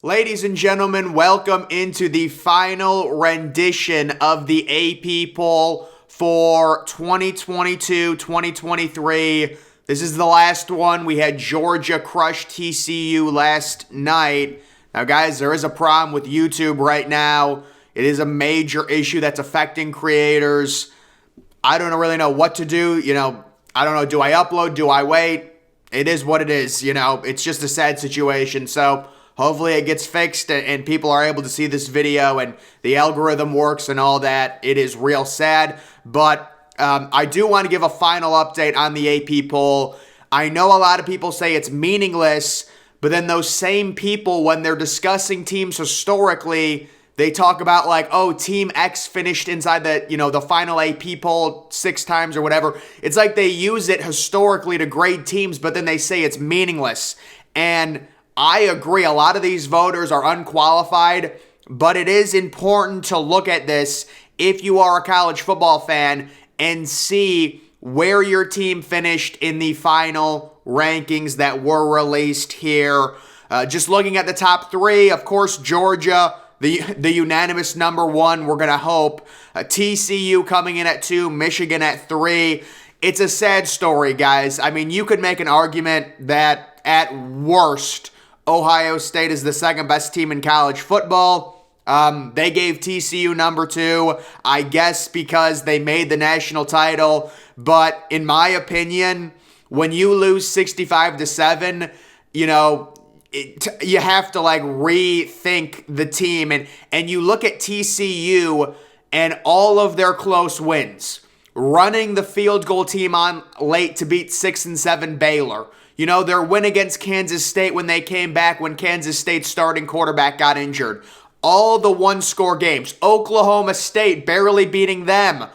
Ladies and gentlemen, welcome into the final rendition of the AP poll for 2022-2023. This is the last one. We had Georgia crush TCU last night. Now, guys, there is a problem with YouTube right now. It is a major issue that's affecting creators. I don't really know what to do. I don't know. Do I upload? Do I wait? It is what it is. It's just a sad situation. So hopefully it gets fixed and people are able to see this video and the algorithm works and all that. It is real sad. But I do want to give a final update on the AP poll. I know a lot of people say it's meaningless, but then those same people, when they're discussing teams historically, they talk about like, oh, Team X finished inside the final AP poll 6 times or whatever. It's like they use it historically to grade teams, but then they say it's meaningless. And I agree, a lot of these voters are unqualified, but it is important to look at this if you are a college football fan and see where your team finished in the final rankings that were released here. Just looking at the top 3, of course, Georgia, the unanimous number 1, we're going to hope. TCU coming in at 2, Michigan at 3. It's a sad story, guys. I mean, you could make an argument that at worst, Ohio State is the second best team in college football. They gave TCU number 2, I guess because they made the national title. But in my opinion, when you lose 65-7, you have to like rethink the team. And you look at TCU and all of their close wins. Running the field goal team on late to beat 6 and 7 Baylor. Their win against Kansas State when they came back when Kansas State's starting quarterback got injured. All the one-score games. Oklahoma State barely beating them.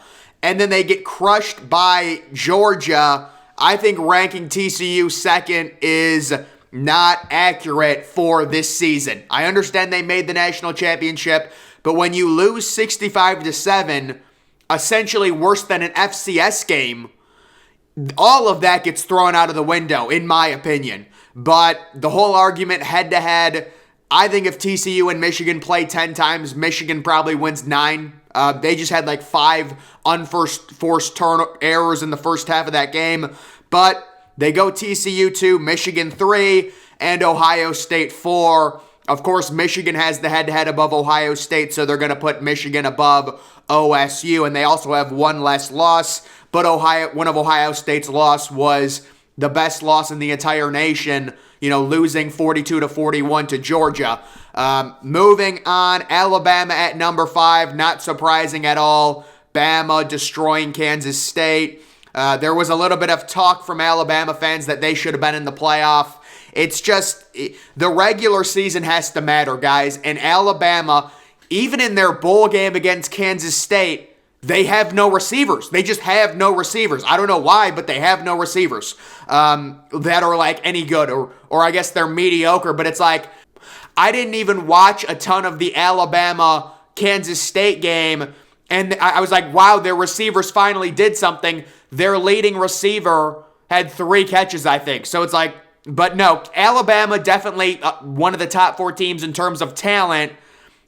And then they get crushed by Georgia. I think ranking TCU second is not accurate for this season. I understand they made the national championship, but when you lose 65-7, essentially worse than an FCS game, all of that gets thrown out of the window, in my opinion. But the whole argument head-to-head, I think if TCU and Michigan play 10 times, Michigan probably wins 9. They just had like 5 unforced errors in the first half of that game. But they go TCU 2, Michigan 3, and Ohio State 4. Of course, Michigan has the head-to-head above Ohio State, so they're going to put Michigan above OSU, and they also have one less loss. But one of Ohio State's loss was the best loss in the entire nation, losing 42-41 to Georgia. Moving on, Alabama at number 5, not surprising at all. Bama destroying Kansas State. There was a little bit of talk from Alabama fans that they should have been in the playoff. It's just, the regular season has to matter, guys. And Alabama, even in their bowl game against Kansas State, they have no receivers. They just have no receivers. I don't know why, but they have no receivers that are like any good, or I guess they're mediocre. But it's like, I didn't even watch a ton of the Alabama-Kansas State game, and I was like, wow, their receivers finally did something. Their leading receiver had 3 catches, I think. So it's like, but no, Alabama definitely one of the top 4 teams in terms of talent.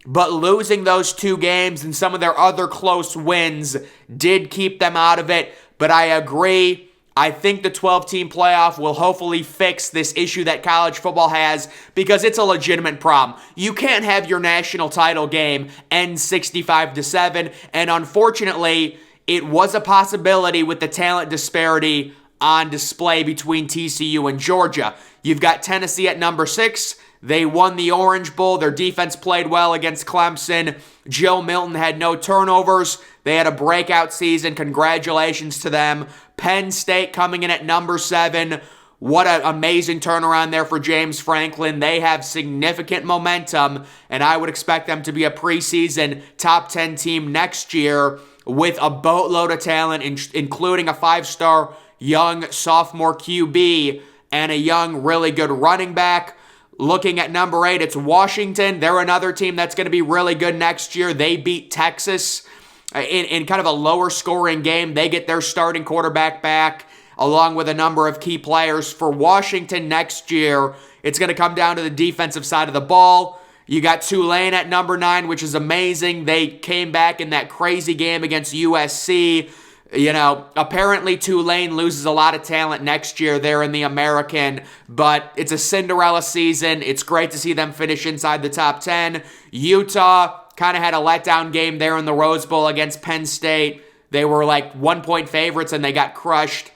But losing those 2 games and some of their other close wins did keep them out of it. But I agree. I think the 12-team playoff will hopefully fix this issue that college football has, because it's a legitimate problem. You can't have your national title game end 65-7. And unfortunately, it was a possibility with the talent disparity on display between TCU and Georgia. You've got Tennessee at number 6. They won the Orange Bowl. Their defense played well against Clemson. Joe Milton had no turnovers. They had a breakout season. Congratulations to them. Penn State coming in at number 7. What an amazing turnaround there for James Franklin. They have significant momentum, and I would expect them to be a preseason top 10 team next year with a boatload of talent, including a 5-star young sophomore QB and a young, really good running back. Looking at number 8, it's Washington. They're another team that's going to be really good next year. They beat Texas in kind of a lower scoring game. They get their starting quarterback back. along with a number of key players. For Washington next year, it's going to come down to the defensive side of the ball. You got Tulane at number 9, which is amazing. They came back in that crazy game against USC. Apparently Tulane loses a lot of talent next year there in the American, but it's a Cinderella season. It's great to see them finish inside the top 10. Utah kind of had a letdown game there in the Rose Bowl against Penn State. They were like 1-point favorites and they got crushed.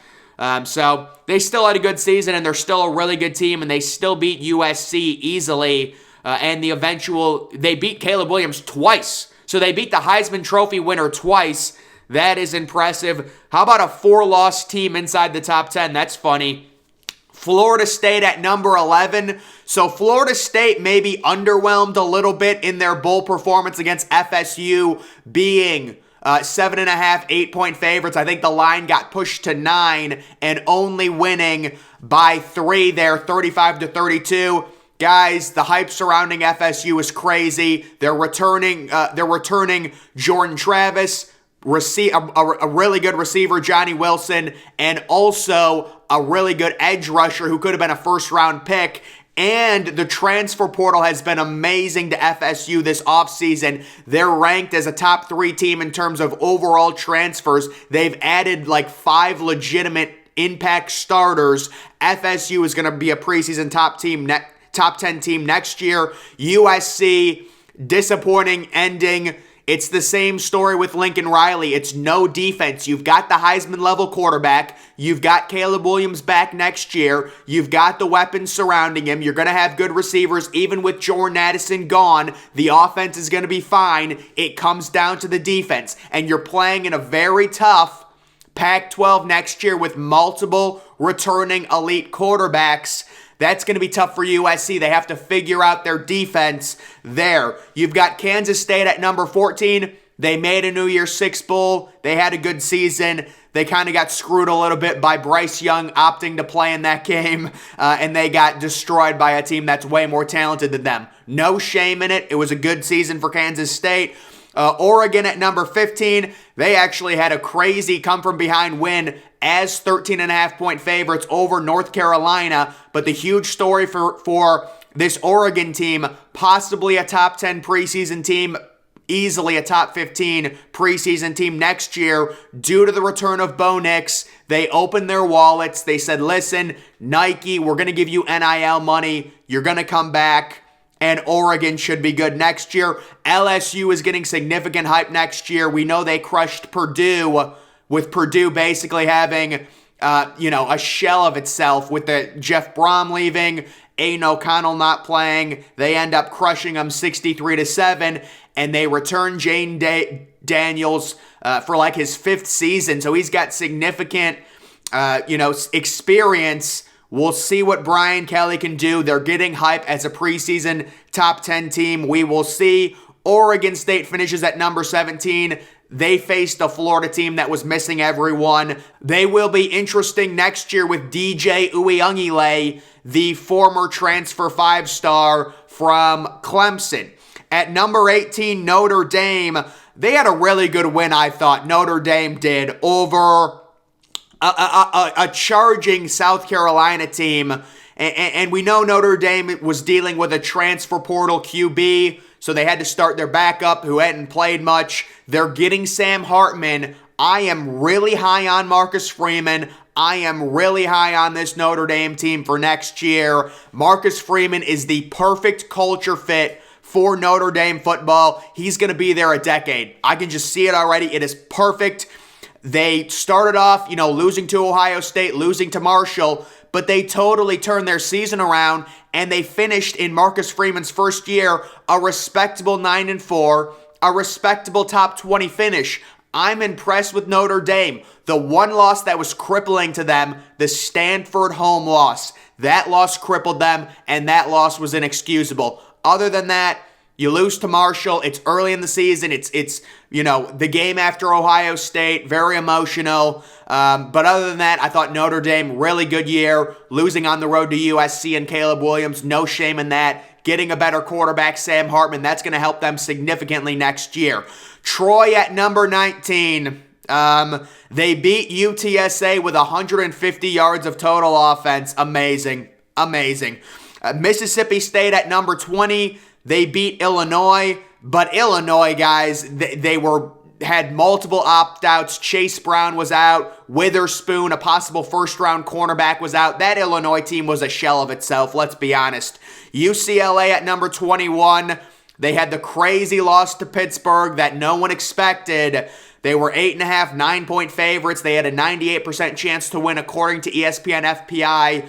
So they still had a good season and they're still a really good team and they still beat USC easily. And they beat Caleb Williams twice. So they beat the Heisman Trophy winner twice. That is impressive. How about a 4-loss team inside the top 10? That's funny. Florida State at number 11. So Florida State maybe underwhelmed a little bit in their bowl performance against FSU, being 7.5, 8-point favorites. I think the line got pushed to 9 and only winning by 3 there, 35-32. Guys, the hype surrounding FSU is crazy. They're returning Jordan Travis, a really good receiver, Johnny Wilson, and also a really good edge rusher who could have been a first-round pick. And the transfer portal has been amazing to FSU this offseason. They're ranked as a top 3 team in terms of overall transfers. They've added like 5 legitimate impact starters. FSU is going to be a preseason top 10 team next year. USC, disappointing ending. It's the same story with Lincoln Riley. It's no defense. You've got the Heisman level quarterback. You've got Caleb Williams back next year. You've got the weapons surrounding him. You're going to have good receivers. Even with Jordan Addison gone, the offense is going to be fine. It comes down to the defense. And you're playing in a very tough Pac-12 next year with multiple returning elite quarterbacks. That's going to be tough for USC. They have to figure out their defense there. You've got Kansas State at number 14. They made a New Year's Six Bowl. They had a good season. They kind of got screwed a little bit by Bryce Young opting to play in that game, and they got destroyed by a team that's way more talented than them. No shame in it. It was a good season for Kansas State. Oregon at number 15, they actually had a crazy come-from-behind win as 13.5-point favorites over North Carolina. But the huge story for this Oregon team, possibly a top 10 preseason team, easily a top 15 preseason team next year, due to the return of Bo Nix. They opened their wallets. They said, listen, Nike, we're going to give you NIL money. You're going to come back. And Oregon should be good next year. LSU is getting significant hype next year. We know they crushed Purdue, with Purdue basically having, a shell of itself with the Jeff Brom leaving, Aiden O'Connell not playing. They end up crushing them 63-7, and they return Jane Daniels for like his 5th season. So he's got significant, experience. We'll see what Brian Kelly can do. They're getting hype as a preseason top 10 team. We will see. Oregon State finishes at number 17. They faced a Florida team that was missing everyone. They will be interesting next year with DJ Uiagalelei, the former transfer 5-star from Clemson. At number 18, Notre Dame. They had a really good win, I thought. Notre Dame did, over a charging South Carolina team. And we know Notre Dame was dealing with a transfer portal QB, so they had to start their backup who hadn't played much. They're getting Sam Hartman. I am really high on Marcus Freeman. I am really high on this Notre Dame team for next year. Marcus Freeman is the perfect culture fit for Notre Dame football. He's going to be there a decade. I can just see it already. It is perfect. They started off, losing to Ohio State, losing to Marshall, but they totally turned their season around, and they finished in Marcus Freeman's first year a respectable 9-4, a respectable top 20 finish. I'm impressed with Notre Dame. The one loss that was crippling to them, the Stanford home loss, that loss crippled them, and that loss was inexcusable. Other than that, you lose to Marshall. It's early in the season. It's the game after Ohio State. Very emotional. But other than that, I thought Notre Dame, really good year. Losing on the road to USC and Caleb Williams, no shame in that. Getting a better quarterback, Sam Hartman, that's going to help them significantly next year. Troy at number 19. They beat UTSA with 150 yards of total offense. Amazing. Amazing. Mississippi State at number 20. They beat Illinois. But Illinois, guys, they had multiple opt-outs. Chase Brown was out. Witherspoon, a possible first-round cornerback, was out. That Illinois team was a shell of itself, let's be honest. UCLA at number 21. They had the crazy loss to Pittsburgh that no one expected. They were 8.5, 9-point favorites. They had a 98% chance to win according to ESPN FPI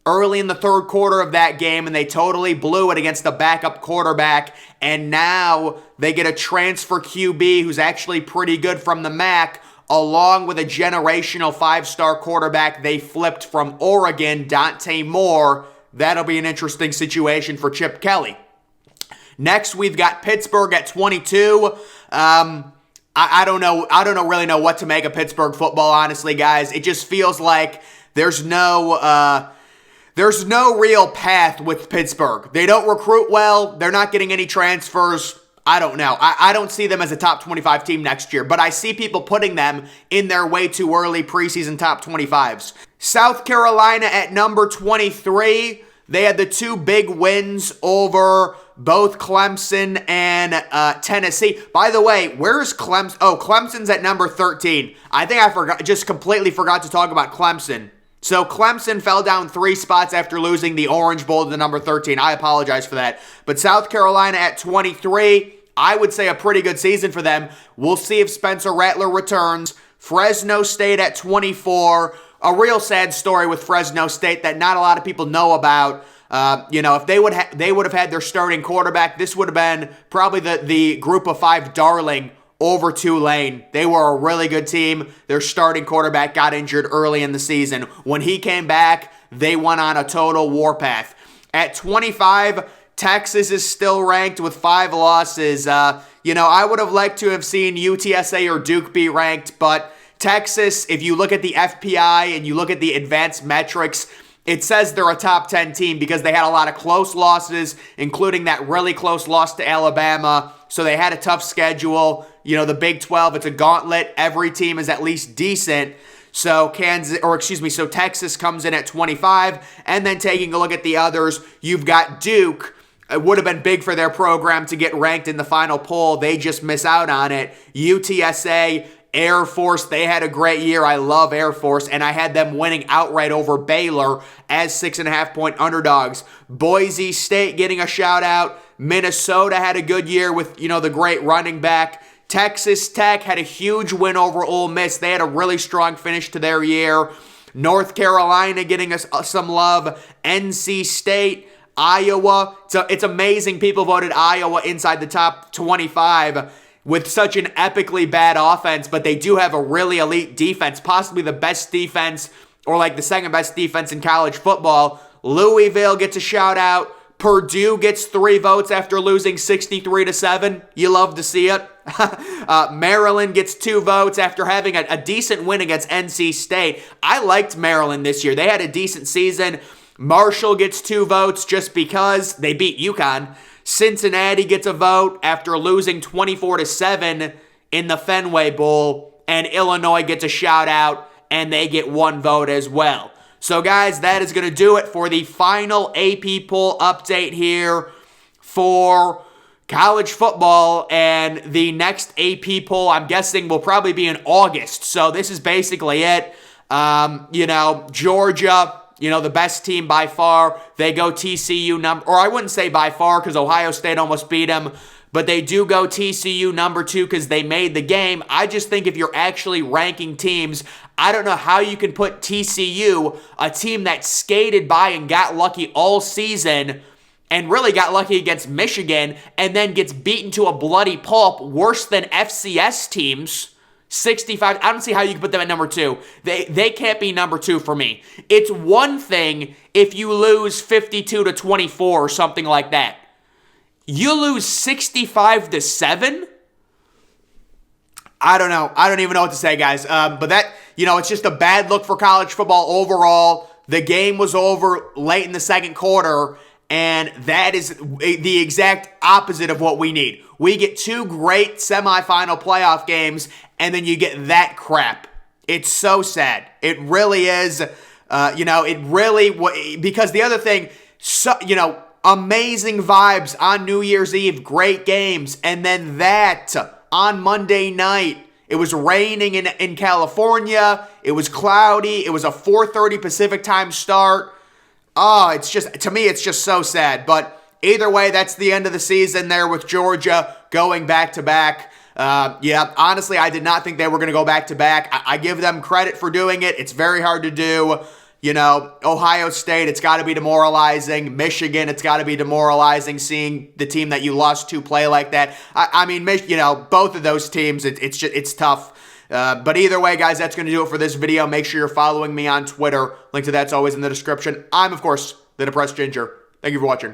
early in the third quarter of that game, and they totally blew it against the backup quarterback. And now they get a transfer QB who's actually pretty good from the MAC, along with a generational 5-star quarterback they flipped from Oregon, Dante Moore. That'll be an interesting situation for Chip Kelly. Next, we've got Pittsburgh at 22. I don't really know what to make of Pittsburgh football, honestly, guys. It just feels like there's no real path with Pittsburgh. They don't recruit well. They're not getting any transfers. I don't know. I don't see them as a top 25 team next year, but I see people putting them in their way too early preseason top 25s. South Carolina at number 23. They had the two big wins over both Clemson and Tennessee. By the way, where's Clemson? Oh, Clemson's at number 13. I think I just completely forgot to talk about Clemson. So Clemson fell down 3 spots after losing the Orange Bowl to the number 13. I apologize for that. But South Carolina at 23, I would say a pretty good season for them. We'll see if Spencer Rattler returns. Fresno State at 24. A real sad story with Fresno State that not a lot of people know about. If they would have had their starting quarterback, this would have been probably the group of 5 darling over Tulane. They were a really good team. Their starting quarterback got injured early in the season. When he came back, they went on a total warpath. At 25, Texas is still ranked with 5 losses. I would have liked to have seen UTSA or Duke be ranked, but Texas, if you look at the FPI and you look at the advanced metrics, it says they're a top 10 team because they had a lot of close losses, including that really close loss to Alabama. So they had a tough schedule. The Big 12, it's a gauntlet. Every team is at least decent. So Texas comes in at 25. And then taking a look at the others, you've got Duke. It would have been big for their program to get ranked in the final poll. They just miss out on it. UTSA, Air Force, they had a great year. I love Air Force, and I had them winning outright over Baylor as 6.5-point underdogs. Boise State getting a shout out. Minnesota had a good year with, the great running back. Texas Tech had a huge win over Ole Miss. They had a really strong finish to their year. North Carolina getting us some love. NC State, Iowa. It's amazing people voted Iowa inside the top 25 with such an epically bad offense, but they do have a really elite defense, possibly the best defense or like the second best defense in college football. Louisville gets a shout out. Purdue gets 3 votes after losing 63-7. You love to see it. Maryland gets 2 votes after having a decent win against NC State. I liked Maryland this year. They had a decent season. Marshall gets 2 votes just because they beat UConn. Cincinnati gets a vote after losing 24-7 in the Fenway Bowl. And Illinois gets a shout out, and they get 1 vote as well. So guys, that is going to do it for the final AP poll update here for college football. And the next AP poll, I'm guessing, will probably be in August. So this is basically it. Georgia, the best team by far. They go TCU or I wouldn't say by far because Ohio State almost beat them. But they do go TCU number 2 because they made the game. I just think if you're actually ranking teams, I don't know how you can put TCU, a team that skated by and got lucky all season, and really got lucky against Michigan, and then gets beaten to a bloody pulp, worse than FCS teams, 65. I don't see how you can put them at number 2. They can't be number 2 for me. It's one thing if you lose 52-24 or something like that. You lose 65-7? I don't know. I don't even know what to say, guys. But that, it's just a bad look for college football overall. The game was over late in the second quarter, And that is the exact opposite of what we need. We get 2 great semifinal playoff games, and then you get that crap. It's so sad. It really is. It really, because the other thing, amazing vibes on New Year's Eve, great games, and then that on Monday night. It was raining in California. It was cloudy. It was a 4:30 Pacific time start. Oh, to me, it's just so sad. But either way, that's the end of the season there with Georgia going back-to-back. Honestly, I did not think they were going to go back-to-back. I give them credit for doing it. It's very hard to do. Ohio State, it's got to be demoralizing. Michigan, it's got to be demoralizing seeing the team that you lost to play like that. Both of those teams, it's tough. But either way, guys, that's going to do it for this video. Make sure you're following me on Twitter. Link to that's always in the description. I'm, of course, the Depressed Ginger. Thank you for watching.